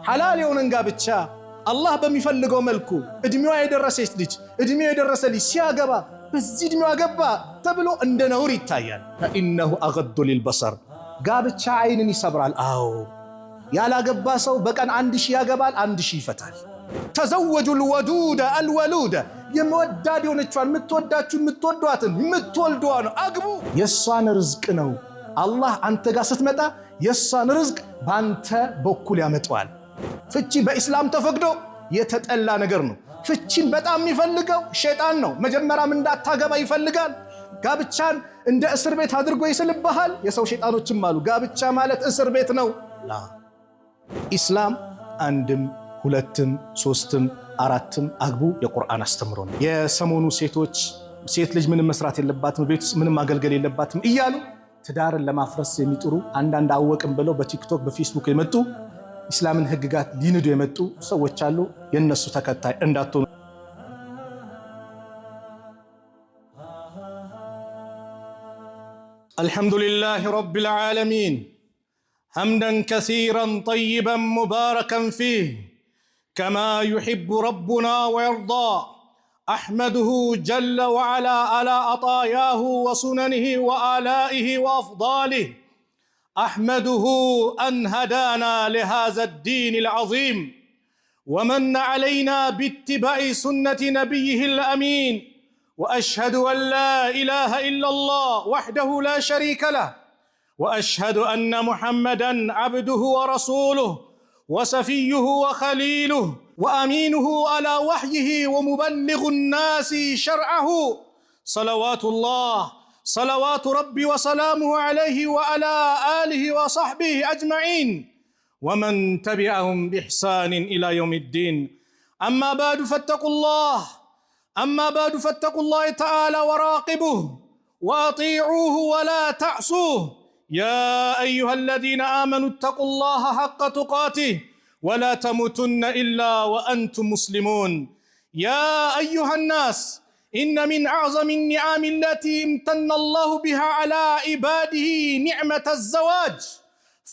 حلال يونن قابتشا الله بميفلقو ملكو ادميو يدرسيت ليج ادميو يدرس لي سياغبا بزي ادميو اغبا تبلو عند نور يتايال فانه اغض للبصر قابتشا عينن يسبرال يالا غبا سو بقن 1000 ያገባል 1000 ይፈታል تزوجوا الودود الولود يموداد يونچوان متوداچون متودዋትን متولدوا ነው አግቡ የሷን ርዝቅ ነው አላህ አንተ ጋር ስትመጣ የሷን ርዝቅ ባንተ በኩል ያመጣዋል ፍቺ በእስላም ተፈቅዶ የተጠላ ነገር ነው ፍቺን በጣም የሚፈልገው ሸይጣን ነው መጀመሪያም እንዳታገባ ይፈልጋል ጋብቻን እንደ እስር ቤት አድርጎ ይስልብሃል የሰው ሸይጣኖችም አሉ ጋብቻ ማለት እስር ቤት ነው ላ ኢስላም አንድም ሁለትም ሶስትም አራትም አግቡ የቁርአን አስተምሮ ነው የሰሞኑ ሴት ልጅ ምንም መስራት የለባትም ቤት ውስጥ ምንም ማገልገል የለባትም እያሉ ትዳርን ለማፍረስ የሚጥሩ አንዳንድ አወቅም ብለው በቲክቶክ በፌስቡክ የመጡ ኢስላምን ህግጋት ሊንዱ የመጡ ሰዎች አሉ የነሱ ተከታይ እንዳትሆኑ الحمدلله رب العالمين حمدا كثيرا طيبا مباركا فيه كما يحب ربنا ويرضى أحمده جل وعلا على عطاياه وسننه وآلائه وأفضاله أحمده أن هدانا لهذا الدين العظيم ومن علينا باتباع سنة نبيه الأمين وأشهد أن لا إله إلا الله وحده لا شريك له وأشهد أن محمدًا عبده ورسوله وصفيه وخليله وأمينه على وحيه ومبلغ الناس شرعه صلوات ربي وسلامه عليه وعلى آله وصحبه أجمعين ومن تبعهم بإحسان إلى يوم الدين أما بعد فاتقوا الله تعالى وراقبوه وأطيعوه ولا تعصوه يا أيها الذين آمنوا اتقوا الله حق تقاته ولا تموتن إلا وأنتم مسلمون يا أيها الناس إن من أعظم النعم التي امتن الله بها على عباده نعمة الزواج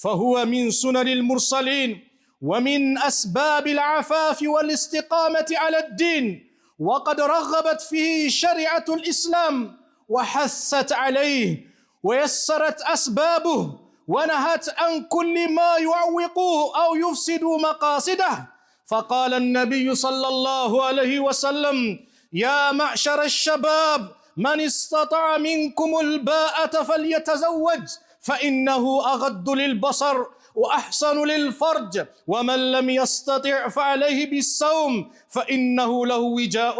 فهو من سنن المرسلين ومن أسباب العفاف والاستقامة على الدين وقد رغبت فيه شريعة الإسلام وحثت عليه ويسرت أسبابه ونهت عن كل ما يعوقه أو يفسد مقاصده فقال النبي صلى الله عليه وسلم يا معشر الشباب من استطاع منكم الباءة فليتزوج فإنه أغض للبصر وأحسن للفرج ومن لم يستطع فعليه بالصوم فإنه له وجاء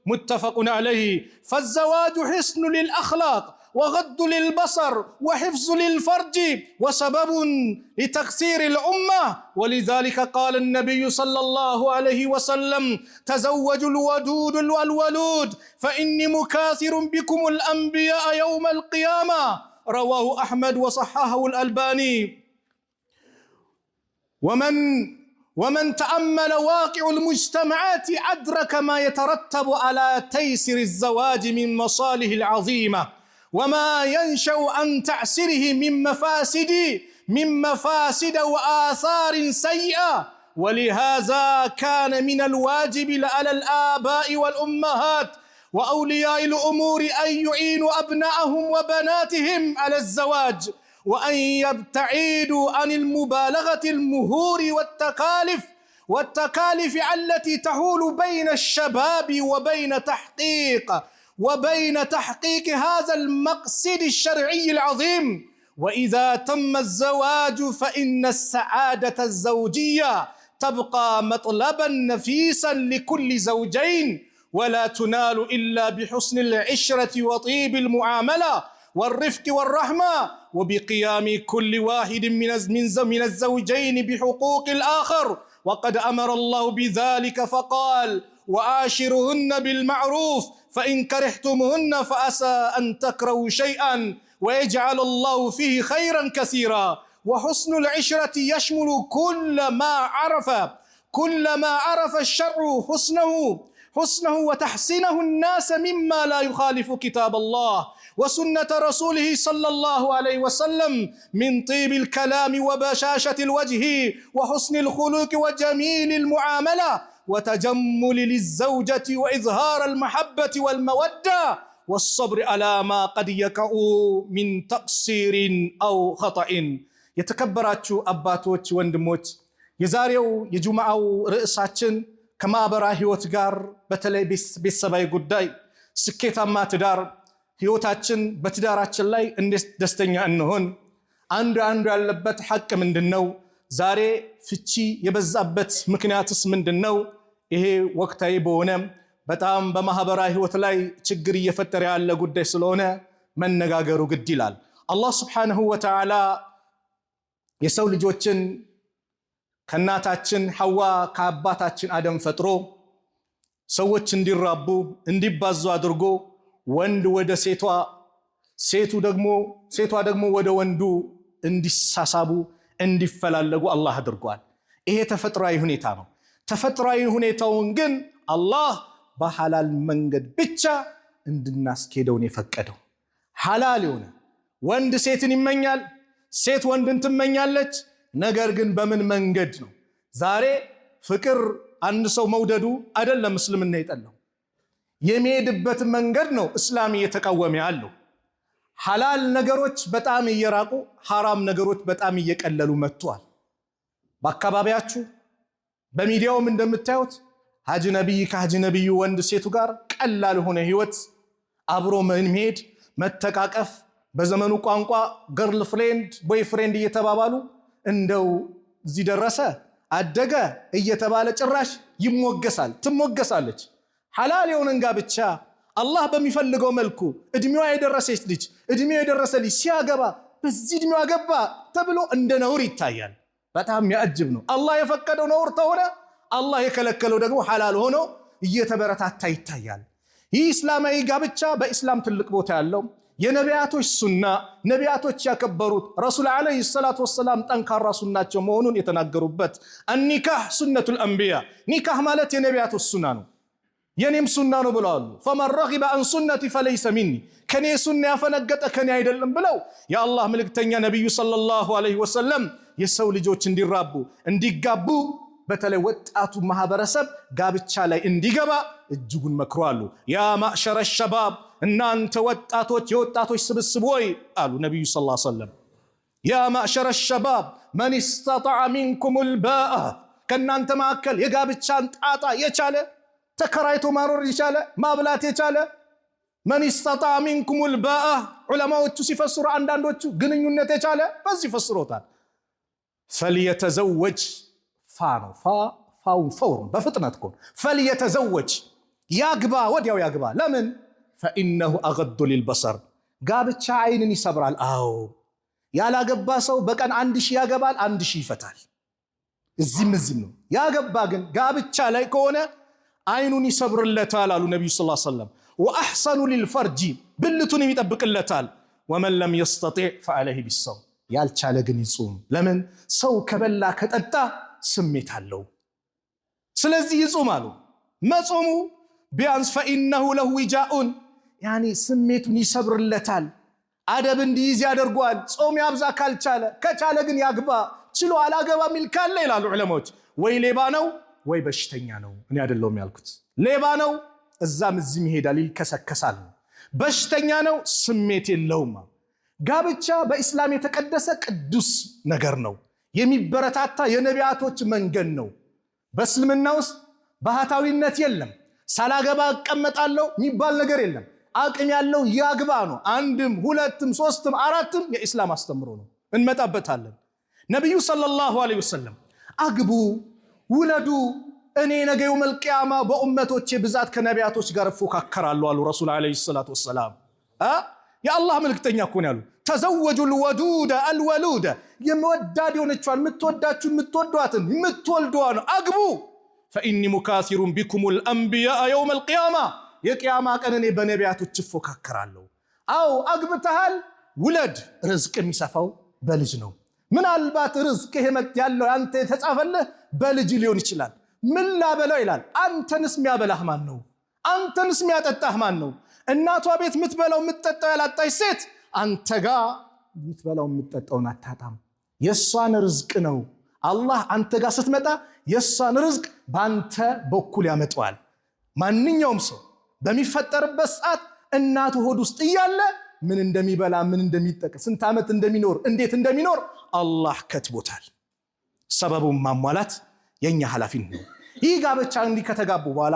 متفق عليه فالزواج حسن للأخلاق وغض للبصر وحفظ للفرج وسبب لتكثير الأمة ولذلك قال النبي صلى الله عليه وسلم تزوجوا الودود والولود فإني مكاثر بكم الأنبياء يوم القيامة رواه أحمد وصححه الألباني ومن تأمل واقع المجتمعات أدرك ما يترتب على تيسير الزواج من مصالح العظيمة وما ينشأ عن تعسيره من مفاسد وآثار سيئة ولهذا كان من الواجب على الآباء والأمهات وأولياء الأمور أن يعينوا أبنائهم وبناتهم على الزواج وأن يبتعدوا عن المبالغة المهور والتكاليف التي تحول بين الشباب وبين تحقيق هذا المقصد الشرعي العظيم وإذا تم الزواج فإن السعادة الزوجية تبقى مطلبا نفيسا لكل زوجين ولا تنال إلا بحسن العشرة وطيب المعاملة والرفق والرحمة وبقيام كل واحد من الزوجين بحقوق الآخر وقد أمر الله بذلك فقال وعاشرهن بالمعروف فإن كرهتمهن فعسى أن تكرهوا شيئا ويجعل الله فيه خيرا كثيرا وحسن العشرة يشمل كل ما عرف الشرع حسنه حسنه وتحسينه الناس مما لا يخالف كتاب الله وسنة رسوله صلى الله عليه وسلم من طيب الكلام وبشاشة الوجه وحسن الخلق وجميل المعاملة وتجمل للزوجة وإظهار المحبة والمودة والصبر على ما قد يقع من تقصير أو خطأ. يتكبراتشو أباتوች ወንድሞች የዛሬው የጁምዓው ርዕሳችን ከማህበራዊ ህይወት ጋር በተለይ ቤተሰባዊ ጉዳይ ስኬታማ ትዳር ህይወታችን በትዳራችን ላይ እንዴት ደስተኛ እንሆን አንዱ ያለበት ሐቅ ምንድነው? ዛሬ ፍቺ የበዛበት ምክንያትስ ምንድነው? ይሄ ወቅታዊ በሆነ በጣም በማህበራዊ ህይወት ላይ ችግር እየፈጠረ ያለ ጉዳይ ስለሆነ መነጋገሩ ግድ ይላል። አላህ Subhanahu Wa Ta'ala የሰው ልጆችን ከናታችን ሐዋ ከአባታችን አደም ፈጥሮ ሰዎች እንዲራቡ እንዲባዙ አድርጎ ወንድ ወደ ሴቷ ሴቷ ደግሞ ወደ ወንዱ እንዲሳሳቡ እንዲፈላለጉ አላህ አድርጓል። ይሄ ተፈጥሯዊ ሁኔታ ነው። ተፈጥሯዊ ሁኔታውን ግን አላህ በሐላል መንገድ ብቻ እንድናስኬደው የፈቀደው ሐላል የሆነ ወንድ ሴትን ይመኛል፣ ሴት ወንድን ትመኛለች። ነገር ግን በምን መንገድ ነው? ዛሬ ፍቅር አንድ ሰው መውደዱ አይደለም እስልምና የጠላው የሚሄድበት መንገድ ነው እስላም እየተቃወመ ያለው። ሐላል ነገሮች በጣም እየራቁ ሐራም ነገሮች በጣም እየቀለሉ መጥቷል። በአካባቢያችሁ በሚዲያውም እንደምታዩት አጅነቢይ ከአጅነቢዩ ወንድ ሴቱ ጋር ቀላል ሆነ ህይወት አብሮ መሄድ መተቃቀፍ በዘመኑ ቋንቋ ገርል ፍሬንድ ቦይ ፍሬንድ እየተባባሉ እንደው እዚህ ደረሰ አደገ እየተባለ ጭራሽ ይሞገሳል ትሞገሳለች። ሐላል የሆነን ጋብቻ አላህ በሚፈልገው መልኩ እድሜዋ የደረሰች ልጅ እድሜው የደረሰ ልጅ ሲያገባ በዚህ እድሜው አገባ ተብሎ እንደ ነውር ይታያል። በጣም ያጅብ ነው። አላህ የፈቀደው ነውር ተሆነ አላህ የከለከለው ደግሞ ሐላል ሆኖ እየተበረታታ ይታያል። ይህ እስላማዊ ጋብቻ በእስላም ትልቅ ቦታ ያለው የነቢያቶች ሱና ነቢያቶች ያከበሩት ረሱል አለይሂ ሰላቱ ወሰለም ጠንካራ ሱናቸው መሆኑን የተናገሩበት النكاح سنة الأنبياء ኒካህ ማለት የነቢያቶች ሱና ነው የኔም ሱና ነው ብለዋል። فمن رغب عن سنتي فليس مني ከኔ ሱና ያፈነገጠ ከኔ አይደለም ብለው የአላህ መልእክተኛ ነብዩ ሰለላሁ ዐለይሂ ወሰለም የሰው ልጆች እንዲራቡ እንዲጋቡ በተለይ ወጣቱ ማህበረሰብ ጋብቻ ላይ እንዲገባ እጅጉን መክሯሉ። ያ ማዕሸረ ሸባብ እናንተ ወጣቶች የወጣቶች ስብስብ ሆይ አሉ ነብዩ ሰለላሁ ዐለይሂ ወሰለም ያ ማዕሸረ ሸባብ መን استطاع منكم الباء ከናንተ ማከል የጋብቻን ጣጣ የቻለ ተከራይቶ ማኖር የቻለ ማብላት የቻለ መን استطاع منكم الباء ዑለማዎቹ ሲፈስሩ አንዳንዶቹ ግንኙነት የቻለ በዚህ ፈስሮታል። فليتزوج فانو فاو فور بفطنت كون فليتزوج ياغبا ودياو ياغبا لمن فانه اغض للبصر ጋብቻ አይንን ይሰብራል። አዎ ያላገባ ሰው በቀን 1000 ያገባል 1000 ይፈታል። እዚህም ነው። ያገባ ግን ጋብቻ ላይ ከሆነ አይኑን ይሰብርለታል አሉ ነብዩ ሰለላሁ ዐለይሂ ወሰለም። واحسن للفرج ብልቱን ይጠብቅለታል። ومن لم يستطيع فعليه بالصوم ያልቻለ ግን ይጾም። ለምን ሰው ከበላ ከጠጣ ስሜት አለው። ስለዚህ ይጾማሉ። መጾሙ ቢያንስ فإنه له وجاء ያኒ ስሜቱን ይሰብርለታል። አደብ እንዲይዝ ያደርጓል። ጾም ያብዛ ካልቻለ ከቻለ ግን ያግባ። ችሎ አላገባ ሚል ካለ ይላሉ ዑለማዎች ወይ ሌባ ነው ወይ በሽተኛ ነው። እኔ አይደለም ያልኩት። ሌባ ነው እዛም እዚህም ይሄዳል ይልከሰከሳል። በሽተኛ ነው ስሜት የለውም። ጋብቻ በእስላም የተቀደሰ ቅዱስ ነገር ነው። የሚበረታታ የነቢያቶች መንገድ ነው። በእስልምና ውስጥ ባህታዊነት የለም። ሳላገባ እቀመጣለሁ የሚባል ነገር የለም። አቅም ያለው ያግባ ነው። አንድም ሁለትም ሶስትም አራትም የእስላም አስተምሮ ነው። እንመጣበታለን። ነብዩ ሰለላሁ ዐለይሂ ወሰለም አግቡ ውለዱ እኔ ነገ የውመል ቂያማ በኡመቶቼ ብዛት ከነቢያቶች ጋር እፎካከራለሁ አሉ ረሱል ዐለይሂ ሰላቱ ወሰላም። የአላህ መልእክተኛ እኮ ነው ያሉ ተዘወጁ الودود الولود የመወዳድ የሆነችዋን የምትወዳችሁን የምትወዷትን የምትወልዷን አግቡ فإني مكاثر بكم الأنبياء يوم القيامة የቂያማ ቀን እኔ በነቢያቶች እፎካከራለሁ። አው አግብተሃል ውለድ። ርዝቅ የሚሰፋው በልጅ ነው። ምናልባት ርዝቅ ያለው አንተ የተጻፈልህ በልጅ ሊሆን ይችላል። ምን ላበለው ይላል። አንተንስ የሚያበላህ ማን ነው? አንተንስ የሚያጠጣህ ማን ነው? እናቷ ቤት ምትበላው ምትጠጣው ያላጣች ሴት አንተ ጋር ምትበላው ምትጠጣውን አታጣም። የሷን ርዝቅ ነው አላህ አንተ ጋር ስትመጣ የሷን ርዝቅ ባንተ በኩል ያመጣዋል። ማንኛውም ሰው በሚፈጠርበት ሰዓት እናቱ ሆድ ውስጥ እያለ ምን እንደሚበላ ምን እንደሚጠቀም ስንት ዓመት እንደሚኖር እንዴት እንደሚኖር አላህ ከትቦታል። ሰበቡን ማሟላት የኛ ኃላፊነት ነው። ይህ ጋብቻ እንዲህ ከተጋቡ በኋላ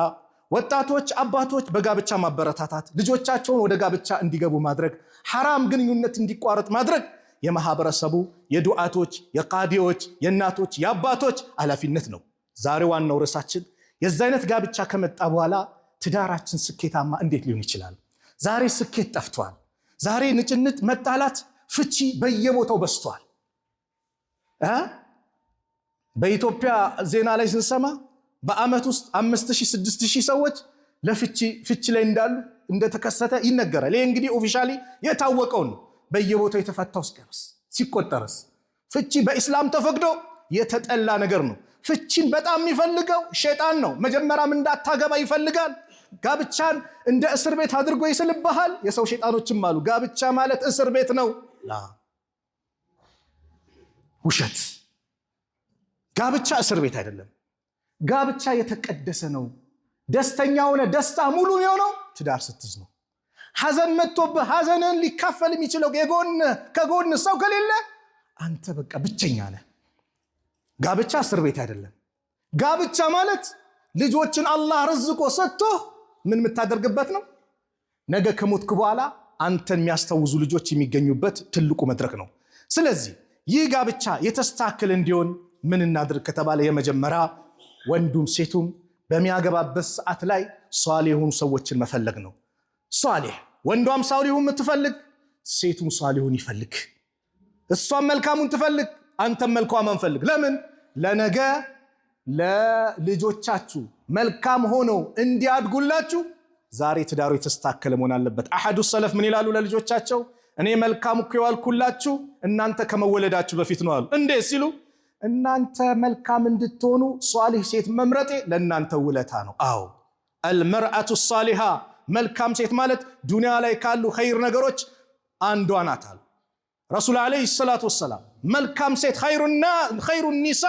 ወጣቶች አባቶች በጋብቻ ማበረታታት፣ ልጆቻቸውን ወደ ጋብቻ እንዲገቡ ማድረግ፣ ሐራም ግንኙነት እንዲቋረጥ ማድረግ የማህበረሰቡ የዱዓቶች የቃዲዎች የእናቶች የአባቶች ኃላፊነት ነው። ዛሬ ዋናው ርዕሳችን የዛ አይነት ጋብቻ ከመጣ በኋላ ትዳራችን ስኬታማ እንዴት ሊሆን ይችላል? ዛሬ ስኬት ጠፍቷል። ዛሬ ንጭንጭ፣ መጣላት፣ ፍቺ በየቦታው በስቷል። በኢትዮጵያ ዜና ላይ ስንሰማ በአመት ውስጥ 5000 6000 ሰዎች ለፍቺ ላይ እንዳሉ እንደተከሰተ ይነገራል። ይሄ እንግዲህ ኦፊሻሊ የታወቀው ነው። በየቦታው የተፈታው ሲቆጠርስ ፍቺ በእስላም ተፈቅዶ የተጠላ ነገር ነው። ፍቺን በጣም የሚፈልገው ሸይጣን ነው። መጀመሪያም እንዳታገባ ይፈልጋል። ጋብቻን እንደ እስር ቤት አድርጎ ይስልብሃል። የሰው ሸይጣኖችም አሉ ጋብቻ ማለት እስር ቤት ነው። ውሸት። ጋብቻ እስር ቤት አይደለም። ጋብቻ የተቀደሰ ነው። ደስተኛ ሆነ ደስታ ሙሉ የሆነው ትዳር ስትይዝ ነው። ሐዘን መጥቶብህ ሐዘንን ሊካፈል የሚችለው ከጎን ሰው ከሌለ አንተ በቃ ብቸኛ ነህ። ጋብቻ እስር ቤት አይደለም። ጋብቻ ማለት ልጆችን አላህ ርዝቆ ሰጥቶ ምን የምታደርግበት ነው። ነገ ከሞትክ በኋላ አንተን የሚያስታውሱ ልጆች የሚገኙበት ትልቁ መድረክ ነው። ስለዚህ ይህ ጋብቻ የተስተካከለ እንዲሆን ምን እናድርግ ከተባለ የመጀመሪያ ወንዱም ሴቱም በሚያገባበት ሰዓት ላይ ሷሊህ የሆኑ ሰዎችን መፈለግ ነው። ሷሊህ ወንዷም ሷሊሁን የምትፈልግ ሴቱም ሷሊሁን ይፈልግ። እሷም መልካሙን ትፈልግ፣ አንተም መልካሙን ፈልግ። ለምን? ለነገ ለልጆቻችሁ መልካም ሆነው እንዲያድጉላችሁ ዛሬ ትዳሩ የተስተካከለ መሆን አለበት። አሐዱ ሰለፍ ምን ይላሉ ለልጆቻቸው? እኔ መልካም እኮ የዋልኩላችሁ እናንተ ከመወለዳችሁ በፊት ነው አሉ። እንዴት ሲሉ እናንተ መልካም እንድትሆኑ ሷሊህ ሴት መምረጤ ለእናንተ ውለታ ነው። አዎ አልመርአቱ ሷሊሃ መልካም ሴት ማለት ዱንያ ላይ ካሉ ኸይር ነገሮች አንዷ ናት አሉ ረሱል ዓለይሂ ሰላቱ ወሰላም። መልካም ሴት ኸይሩ ኒሳ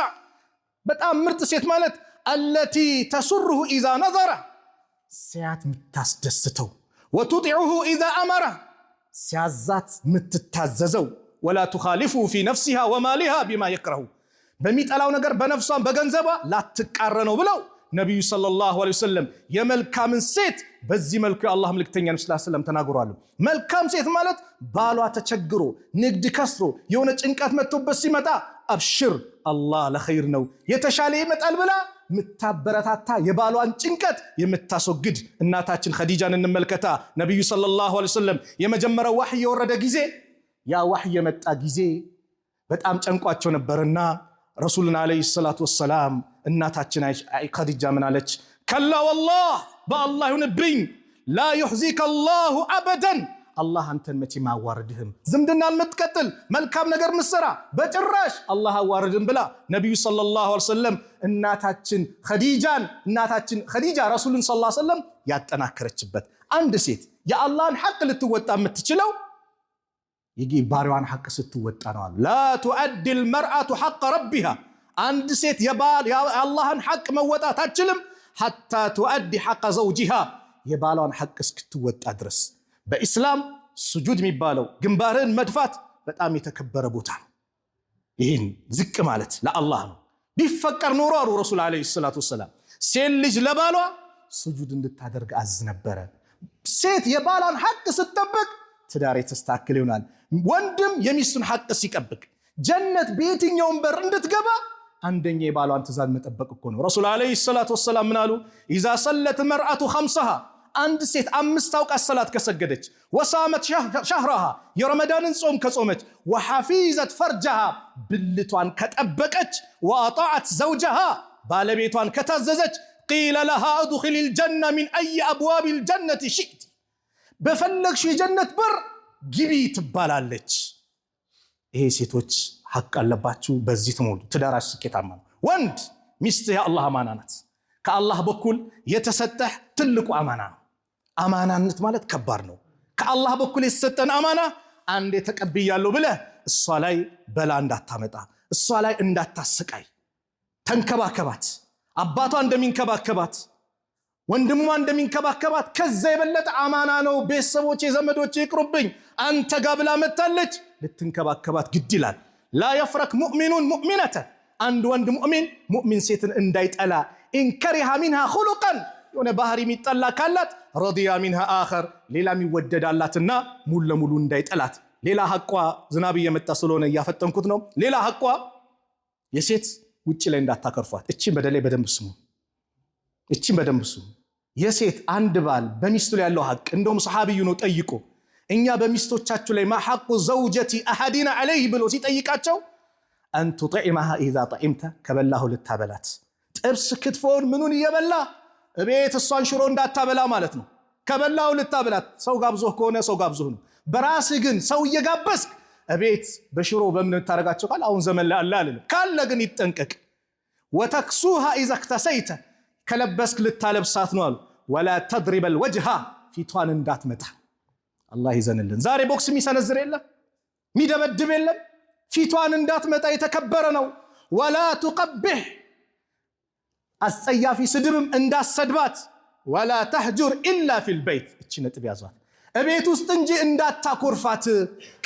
በጣም ምርጥ ሴት ማለት አለቲ ተሱሩሁ ኢዛ ነዘረ ሲያት ምታስደስተው፣ ወቱጢዑሁ ኢዛ አመረ ሲያዛት ምትታዘዘው፣ ወላ ቱኻሊፉ ፊ ነፍሲሃ ወማሊሃ ቢማ የክረሁ በሚጠላው ነገር በነፍሷን በገንዘቧ ላትቃረነው ብለው ነቢዩ ሰለላሁ ዐለይሂ ወሰለም የመልካምን ሴት በዚህ መልኩ የአላህ መልእክተኛ ነብዩ ሰለላሁ ዐለይሂ ወሰለም ተናግረዋል። መልካም ሴት ማለት ባሏ ተቸግሮ ንግድ ከስሮ የሆነ ጭንቀት መጥቶበት ሲመጣ አብሽር አላህ ለኸይር ነው የተሻለ ይመጣል ብላ ምታበረታታ የባሏን ጭንቀት የምታስወግድ እናታችን ኸዲጃን እንመልከታ። ነቢዩ ሰለላሁ ዐለይሂ ወሰለም የመጀመሪያው ወህይ የወረደ ጊዜ ያ ወህይ የመጣ ጊዜ በጣም ጨንቋቸው ነበርና ረሱልን ዓለይሂ ሰላቱ ወሰላም እናታችን ኸዲጃ ምን አለች? ከላ ወላህ በአላህ ይሁንብኝ ላ ዩሕዚከ አላሁ አበደን አላህ አንተን መቼም አያዋርድህም። ዝምድናን የምትቀጥል መልካም ነገር ምሰራ በጭራሽ አላህ አያዋርድህም ብላ ነቢዩ ሰለላሁ ዐለይሂ ወሰለም እናታችን ኸዲጃ ረሱልን ሰለላሁ ዐለይሂ ወሰለም ያጠናከረችበት። አንድ ሴት የአላህን ሐቅ ልትወጣ የምትችለው የባሪዋን ሐቅ ስትወጣ ነው አሉ። ላ ቱአዲ አልመርአቱ ሐቅ ረቢሃ አንድ ሴት የአላህን ሐቅ መወጣት አትችልም ሐታ ቱአዲ ሐቅ ዘውጂሃ የባሏን ሐቅ እስክትወጣ ድረስ። በኢስላም ስጁድ የሚባለው ግንባርህን መድፋት በጣም የተከበረ ቦታ ነው። ይህን ዝቅ ማለት ለአላህ ነው። ቢፈቀር ኖሮ አሉ ረሱል ዓለይሂ ሰላቱ ወሰላም ሴት ልጅ ለባሏ ስጁድ እንድታደርግ አዝ ነበረ። ሴት የባሏን ሐቅ ስትጠብቅ ትዳር የተስተካከለ ይሆናል። ወንድም የሚስቱን ሐቅ ሲጠብቅ ጀነት በየትኛውም በር እንድትገባ አንደኛ የባሏን ትእዛዝ መጠበቅ እኮ ነው። ረሱል ዓለይሂ ሰላቱ ወሰላም ምን አሉ? ኢዛ ሰለት መርአቱ ኸምሰሃ አንድ ሴት 5 አውቃት ሰላት ከሰገደች፣ ወሳመት ሸህረሃ የረመዳንን ጾም ከጾመች፣ ወሐፊዘት ፈርጀሃ ብልቷን ከጠበቀች፣ ወአጣዐት ዘውጀሃ ባለቤቷን ከታዘዘች፣ ቂለ ለሃ አድኺል አልጀነ ሚን አይ አብዋብ አልጀነቲ ሽእቲ በፈለግሽ የጀነት በር ግቢ ትባላለች። ይሄ ሴቶች ሐቅ አለባችሁ። በዚህ ትሞሉ ትዳራችሁ ስኬታማ ነው። ወንድ ሚስት የአላህ አማና ናት። ከአላህ በኩል የተሰጠህ ትልቁ አማና ነው። አማናነት ማለት ከባድ ነው። ከአላህ በኩል የተሰጠን አማና አንዴ ተቀብያለሁ ብለህ እሷ ላይ በላ እንዳታመጣ፣ እሷ ላይ እንዳታሰቃይ። ተንከባከባት። አባቷ እንደሚንከባከባት፣ ወንድሟ እንደሚንከባከባት ከዛ የበለጠ አማና ነው። ቤተሰቦቼ ዘመዶቼ ይቅሩብኝ አንተ ጋር ብላ መጣለች፣ ልትንከባከባት ግድ ይላል። ላ የፍረክ ሙእሚኑን ሙእሚነተን፣ አንድ ወንድ ሙእሚን ሴትን እንዳይጠላ። ኢንከሪሃ ሚንሃ ኹሉቀን፣ የሆነ ባህሪ የሚጠላ ካላት ረዲያ ሚንሃ አኸር፣ ሌላ የሚወደዳላትና ሙሉ ለሙሉ እንዳይጠላት። ሌላ ሐቋ ዝናብ እየመጣ ስለሆነ እያፈጠንኩት ነው። ሌላ ሐቋ የሴት ውጪ ላይ እንዳታከርፏት። እቺን በደላይ በደንብ ስሙ። እቺን በደንብ ስሙ። የሴት አንድ ባል በሚስቱ ላይ ያለው ሐቅ እንደውም ሰሃቢዩ ነው ጠይቆ እኛ በሚስቶቻችሁ ላይ ማ ሐቁ ዘውጀቲ አሐዲና ዐለይህ ብሎ ሲጠይቃቸው አን ቱጥዒመሃ ኢዛ ጠዒምተ፣ ከበላሁ ልታበላት። ጥብስ ክትፎን ምኑን እየበላ እቤት እሷን ሽሮ እንዳታበላ ማለት ነው። ከበላሁ ልታበላት። ሰው ጋብዞህ ከሆነ ሰው ጋብዞህ ነው። በራስህ ግን ሰው እየጋበዝክ እቤት በሽሮ በምን ታረጋቸው ካል አሁን ዘመን ላይ አለ አይደል? ካለ ግን ይጠንቀቅ። ወተክሱሃ ኢዛ እክተሰይተ፣ ከለበስክ ልታለብሳት ነው አሉ። ወላ ተድሪበል ወጅሃ፣ ፊቷን እንዳትመታ። አላህ ይዘንልን። ዛሬ ቦክስ የሚሰነዝር የለም የሚደበድብ የለም። ፊቷን እንዳትመታ የተከበረ ነው። ወላ ቱቀብህ፣ አስጸያፊ ስድብም እንዳሰድባት። ወላ ተህጁር ኢላ ፊል በይት፣ እቺ ነጥብ ያዟት። እቤት ውስጥ እንጂ እንዳታኮርፋት።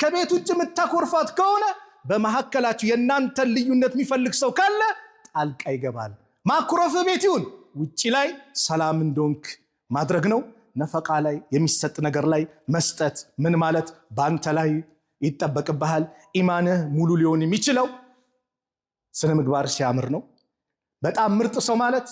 ከቤት ውጭ የምታኮርፋት ከሆነ በመሐከላችሁ የእናንተን ልዩነት የሚፈልግ ሰው ካለ ጣልቃ ይገባል። ማኩረፍ ቤት ይሁን ውጪ ላይ ሰላም እንደሆንክ ማድረግ ነው። ነፈቃ ላይ የሚሰጥ ነገር ላይ መስጠት ምን ማለት በአንተ ላይ ይጠበቅብሃል። ኢማንህ ሙሉ ሊሆን የሚችለው ስነ ምግባር ሲያምር ነው። በጣም ምርጥ ሰው ማለት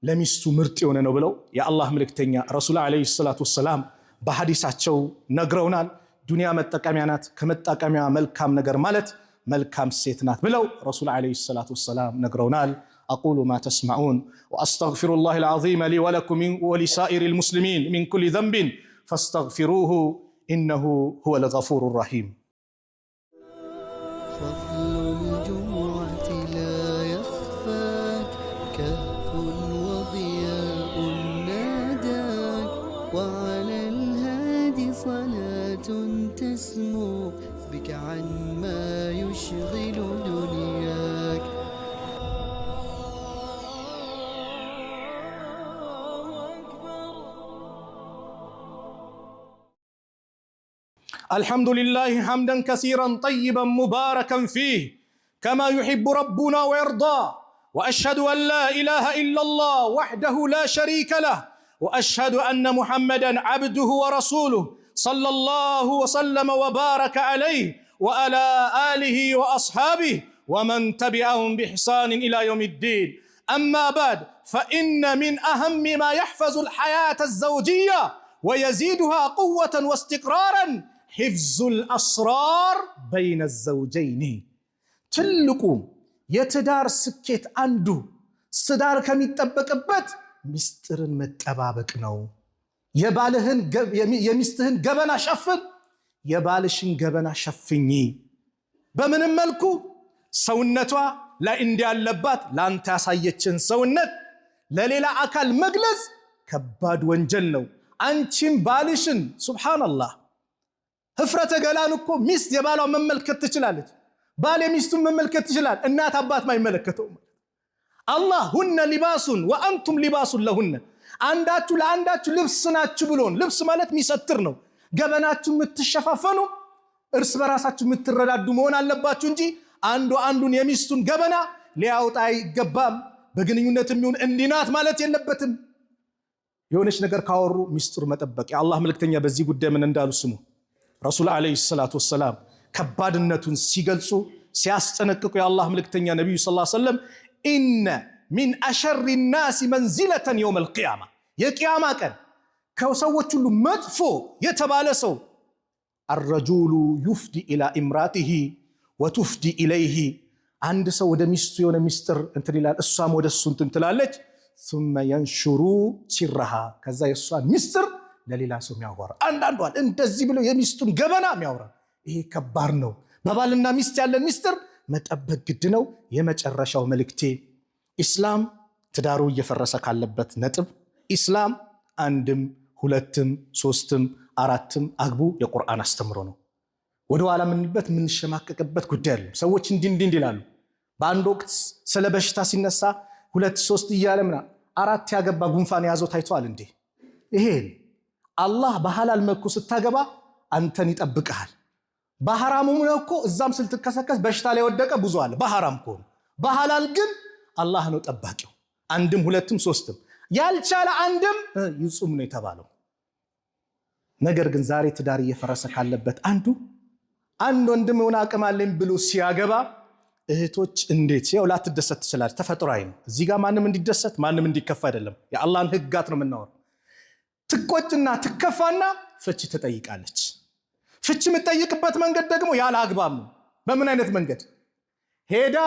ለሚስቱ ምርጥ የሆነ ነው ብለው የአላህ መልእክተኛ ረሱል ዓለይሂ ሰላቱ ወሰላም በሐዲሳቸው ነግረውናል። ዱንያ መጠቀሚያ ናት፣ ከመጠቀሚያ መልካም ነገር ማለት መልካም ሴት ናት ብለው ረሱል ዓለይሂ ሰላቱ ወሰላም ነግረውናል። أقول ما تسمعون وأستغفر الله العظيم لي ولكم ولسائر المسلمين من كل ذنب فاستغفروه إنه هو الغفور الرحيم. فضل الجمعة لا يخفاك، كهف وضياء ناداك، وعلى الهادي صلاة تسمو بك عما يشغل دنياك. الحمد لله حمدا كثيرا طيبا مباركا فيه كما يحب ربنا ويرضى، وأشهد أن لا إله إلا الله وحده لا شريك له، وأشهد أن محمدا عبده ورسوله صلى الله وسلم وبارك عليه وعلى آله وأصحابه ومن تبعهم بإحسان إلى يوم الدين. أما بعد، فإن من أهم ما يحفظ الحياة الزوجية ويزيدها قوة واستقرارا حفظ الأسرار بين الزوجين. تلقوا يتدار سكيت عنده صدار كم يتبقبت مسترن متبابك نو. يمستهن قبنا شفن، يبالشن قبنا شفني. بمن الملكو سونتوا لا اندي اللبات لا انت سايتشن سونت لا ليلا أكل مجلس كباد وانجلو. አንቺም ባልሽን ሱብሃንአላህ ህፍረተ ገላን እኮ ሚስት የባሏ መመልከት ትችላለች፣ ባል የሚስቱን መመልከት ይችላል። እናት አባት ማይመለከተው አላህ ሁነ ሊባሱን ወአንቱም ሊባሱን ለሁነ፣ አንዳችሁ ለአንዳችሁ ልብስ ናችሁ ብሎን። ልብስ ማለት የሚሰትር ነው። ገበናችሁ የምትሸፋፈኑ እርስ በራሳችሁ የምትረዳዱ መሆን አለባችሁ እንጂ አንዱ አንዱን የሚስቱን ገበና ሊያውጣ አይገባም። በግንኙነት የሚሆን እንዲናት ማለት የለበትም። የሆነች ነገር ካወሩ ሚስጥር መጠበቅ። የአላህ መልእክተኛ በዚህ ጉዳይ ምን እንዳሉ ስሙ። ረሱል ዓለይሂ ሰላቱ ወሰላም ከባድነቱን ሲገልጹ ሲያስጠነቅቁ የአላህ መልእክተኛ ነቢዩ ሰለላሁ ዐለይሂ ወሰለም ኢነ ሚን አሸሪ ናሲ መንዚለተን የውመል ቂያማ፣ የቂያማ ቀን ከሰዎች ሁሉ መጥፎ የተባለ ሰው አረጁሉ ዩፍዲ ኢላ ኢምራቲሂ ወቱፍዲ ኢለይሂ፣ አንድ ሰው ወደ ሚስቱ የሆነ ሚስጥር እንትን ይላል፣ እሷም ወደ እሱ እንትን ትላለች። ثم ينشሩ ሲራሃ፣ ከዛ የሷን ሚስጥር ለሌላ ሰው የሚያወራ። አንዳንዷን እንደዚህ ብሎ የሚስቱን ገበና የሚያወራ። ይሄ ከባድ ነው። በባልና ሚስት ያለን ሚስጥር መጠበቅ ግድ ነው። የመጨረሻው መልእክቴ ኢስላም ትዳሩ እየፈረሰ ካለበት ነጥብ ኢስላም አንድም ሁለትም ሶስትም አራትም አግቡ የቁርአን አስተምሮ ነው። ወደ ኋላ ምንበት ምንሸማቀቅበት ጉዳይ አይደለም። ሰዎች እንዲህ ይላሉ። በአንድ ወቅት ስለ በሽታ ሲነሳ 2 3 እያለ ምና 4 ያገባ ጉንፋን ያዘው ታይቷል እንዴ? ይሄን አላህ በሐላል መልኩ ስታገባ አንተን ይጠብቅሃል። በሐራሙ እኮ እዛም ስልትከሰከስ በሽታ ላይ ወደቀ ብዙ አለ በሐራም ከሆነ። በሐላል ግን አላህ ነው ጠባቂው። አንድም ሁለትም ሶስትም ያልቻለ አንድም ይጹም ነው የተባለው። ነገር ግን ዛሬ ትዳር እየፈረሰ ካለበት አንድ ወንድም ሆነ አቅም አለኝ ብሎ ሲያገባ እህቶች እንዴት ያው ላትደሰት ትችላለች። ተፈጥሯዊ ነው። እዚህ ጋር ማንም እንዲደሰት ማንም እንዲከፋ አይደለም። የአላህን ህግጋት ነው የምናወራው። ትቆጭና ትከፋና ፍቺ ትጠይቃለች። ፍቺ የምትጠይቅበት መንገድ ደግሞ ያለ አግባብ ነው። በምን አይነት መንገድ ሄዳ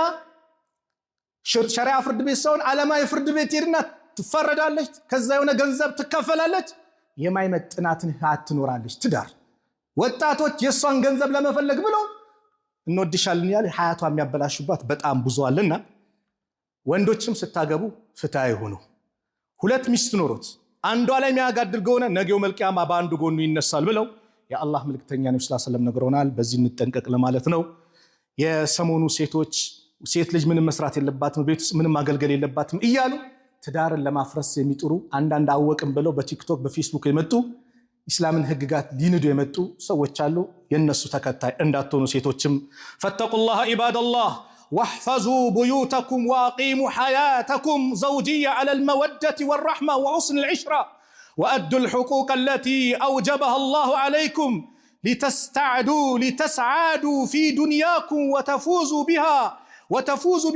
ሸሪዓ ፍርድ ቤት ሳይሆን ዓለማዊ ፍርድ ቤት ሄድና ትፈረዳለች። ከዛ የሆነ ገንዘብ ትከፈላለች። የማይመጥናትን ህይወት ትኖራለች። ትዳር ወጣቶች የሷን ገንዘብ ለመፈለግ ብሎ እንወድሻለን ያለ ሀያቷ የሚያበላሹባት በጣም ብዙ አለና ወንዶችም ስታገቡ ፍትሃዊ ሆኑ። 2 ሚስት ኖሮት አንዷ ላይ የሚያጋድል ከሆነ ነገው መልቂያማ በአንዱ ጎኑ ይነሳል ብለው የአላህ መልእክተኛ ነብዩ ሰለላሁ ዐለይሂ ወሰለም ነግረውናል። በዚህ እንጠንቀቅ ለማለት ነው። የሰሞኑ ሴቶች ሴት ልጅ ምንም መስራት የለባትም ቤት ውስጥ ምንም ማገልገል የለባትም እያሉ ትዳርን ለማፍረስ የሚጥሩ አንዳንድ አወቅም ብለው በቲክቶክ በፌስቡክ የመጡ ኢስላምን ህግጋት ሊንዱ የመጡ ሰዎች አሉ። የነሱ ተከታይ እንዳትሆኑ ሴቶችም ፈተቁላህ ኢባደላህ واحفظوا بيوتكم واقيموا حياتكم زوجية على المودة والرحمة وحسن العشرة وأدوا الحقوق التي أوجبها الله عليكم لتسعدوا في دنياكم وتفوزوا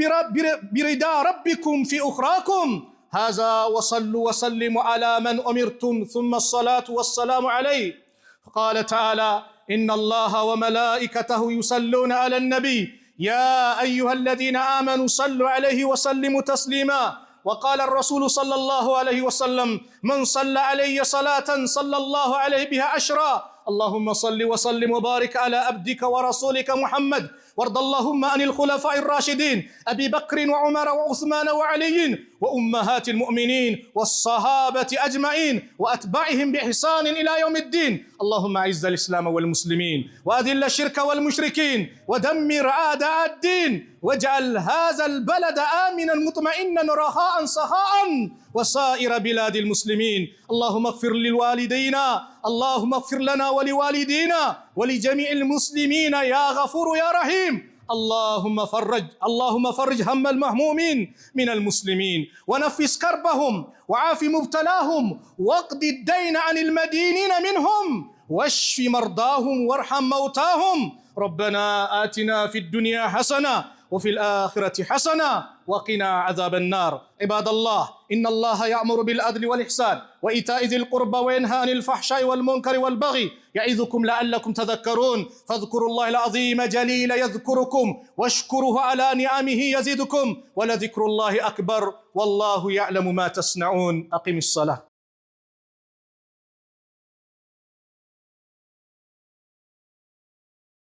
برضا ربكم في أخراكم. هذا وصلوا وسلموا على من أمرتم ثم الصلاة والسلام عليه. قال تعالى إن الله وملائكته يصلون على النبي يا أيها الذين آمنوا صلوا عليه وسلموا تسليما. وقال الرسول صلى الله عليه وسلم من صلى علي صلاة صلى الله عليه بها 10. اللهم صل وسلم وبارك على عبدك ورسولك محمد. وارض اللهم عن الخلفاء الراشدين أبي بكر وعمر وعثمان وعلي وأمهات المؤمنين والصحابة أجمعين وأتباعهم بإحسان إلى يوم الدين. اللهم أعز الإسلام والمسلمين وأذل الشرك والمشركين ودمر أعداء الدين واجعل هذا البلد آمنا مطمئنا رخاء سخاء وسائر بلاد المسلمين. اللهم اغفر للوالدين اللهم اغفر لنا ولوالدينا ولجميع المسلمين يا غفور يا رحيم. اللهم فرج هم المهمومين من المسلمين ونفس كربهم وعاف مبتلاهم واقض الدين عن المدينين منهم واشف مرضاهم وارحم موتاهم. ربنا آتنا في الدنيا حسنة وفي الآخرة حسنة وقنا عذاب النار. عباد الله إن الله يأمر بالعدل والإحسان وإيتاء ذي القربى وينهى عن الفحشاء والمنكر والبغي يعظكم لعلكم تذكرون. فاذكروا الله العظيم جليل يذكركم واشكروه على نعمه يزدكم ولذكر الله أكبر والله يعلم ما تصنعون. أقم الصلاة.